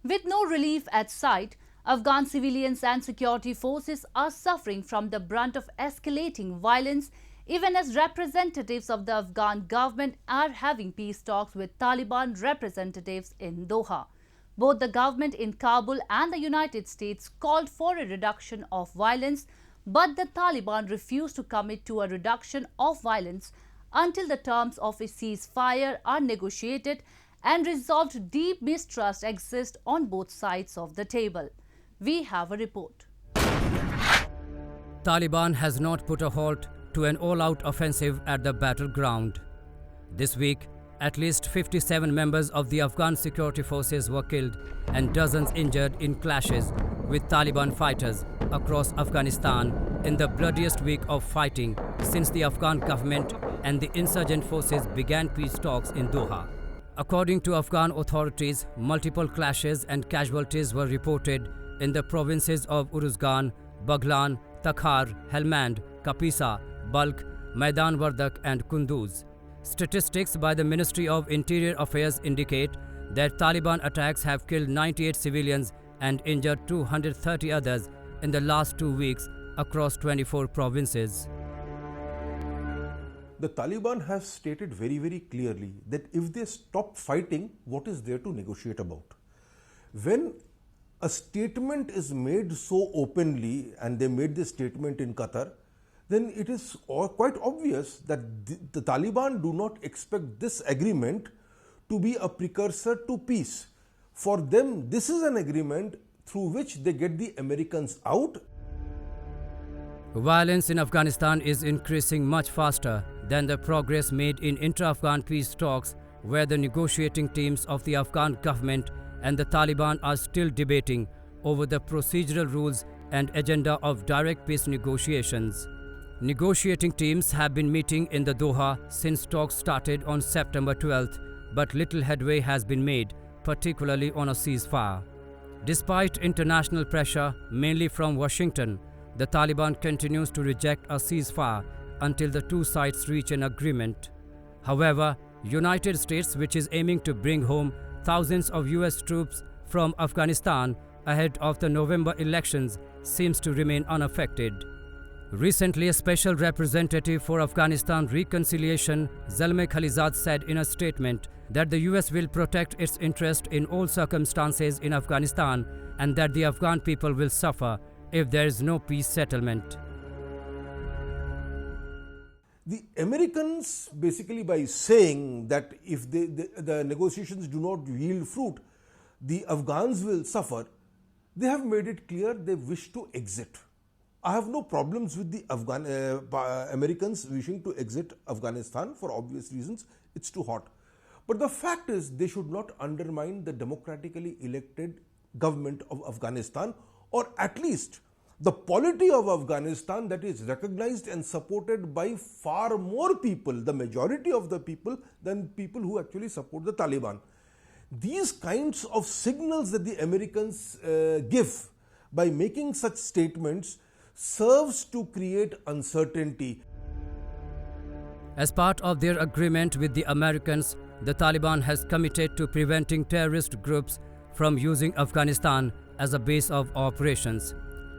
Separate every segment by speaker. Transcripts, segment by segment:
Speaker 1: With no relief at sight, Afghan civilians and security forces are suffering from the brunt of escalating violence, even as representatives of the Afghan government are having peace talks with Taliban representatives in Doha. Both the government in Kabul and the United States called for a reduction of violence, but the Taliban refused to commit to a reduction of violence until the terms of a ceasefire are negotiated and resolved. Deep mistrust exists on both sides of the table. We have a report.
Speaker 2: Taliban has not put a halt to an all-out offensive at the battleground. This week, at least 57 members of the Afghan security forces were killed and dozens injured in clashes with Taliban fighters across Afghanistan in the bloodiest week of fighting since the Afghan government and the insurgent forces began peace talks in Doha. According to Afghan authorities, multiple clashes and casualties were reported in the provinces of Uruzgan, Baghlan, Takhar, Helmand, Kapisa, Balkh, Maidan Wardak and Kunduz. Statistics by the Ministry of Interior Affairs indicate that Taliban attacks have killed 98 civilians and injured 230 others in the last 2 weeks across 24 provinces.
Speaker 3: The Taliban have stated very clearly that if they stop fighting, what is there to negotiate about? When a statement is made so openly, and they made this statement in Qatar, then it is quite obvious that the Taliban do not expect this agreement to be a precursor to peace. For them, this is an agreement through which they get the Americans out.
Speaker 2: Violence in Afghanistan is increasing much faster than the progress made in intra-Afghan peace talks, where the negotiating teams of the Afghan government and the Taliban are still debating over the procedural rules and agenda of direct peace negotiations. Negotiating teams have been meeting in the Doha since talks started on September 12th, but little headway has been made, particularly on a ceasefire. Despite international pressure, mainly from Washington, the Taliban continues to reject a ceasefire until the two sides reach an agreement. However, United States, which is aiming to bring home thousands of US troops from Afghanistan ahead of the November elections, seems to remain unaffected. Recently, a special representative for Afghanistan reconciliation, Zalmay Khalilzad, said in a statement that the US will protect its interest in all circumstances in Afghanistan and that the Afghan people will suffer if there is no peace settlement.
Speaker 3: The Americans, basically by saying that if the negotiations do not yield fruit, the Afghans will suffer, they have made it clear they wish to exit. I have no problems with the Americans wishing to exit Afghanistan for obvious reasons. It's too hot. But the fact is, they should not undermine the democratically elected government of Afghanistan, or at least the polity of Afghanistan that is recognized and supported by far more people, the majority of the people, than people who actually support the Taliban. These kinds of signals that the Americans give by making such statements serves to create uncertainty.
Speaker 2: As part of their agreement with the Americans, the Taliban has committed to preventing terrorist groups from using Afghanistan as a base of operations.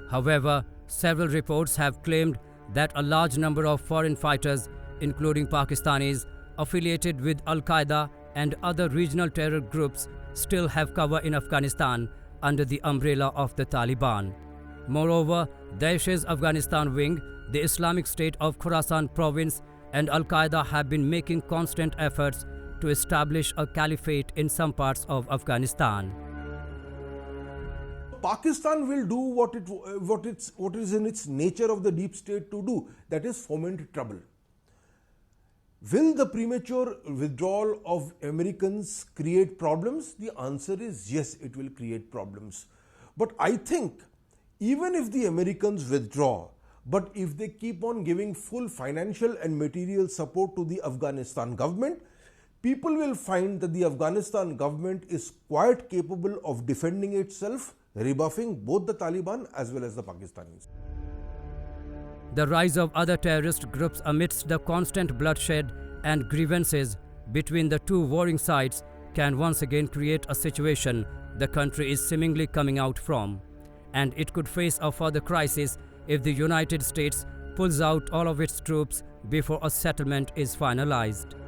Speaker 2: However, several reports have claimed that a large number of foreign fighters, including Pakistanis affiliated with Al-Qaeda and other regional terror groups, still have cover in Afghanistan under the umbrella of the Taliban. Moreover, Daesh's Afghanistan wing, the Islamic State of Khorasan province, and Al-Qaeda have been making constant efforts to establish a caliphate in some parts of Afghanistan.
Speaker 3: Pakistan will do what is in its nature of the deep state to do, that is foment trouble. Will the premature withdrawal of Americans create problems? The answer is yes, it will create problems. But I think even if the Americans withdraw, but if they keep on giving full financial and material support to the Afghanistan government, people will find that the Afghanistan government is quite capable of defending itself, rebuffing both the Taliban as well as the Pakistanis.
Speaker 2: The rise of other terrorist groups amidst the constant bloodshed and grievances between the two warring sides can once again create a situation the country is seemingly coming out from, and it could face a further crisis if the United States pulls out all of its troops before a settlement is finalized.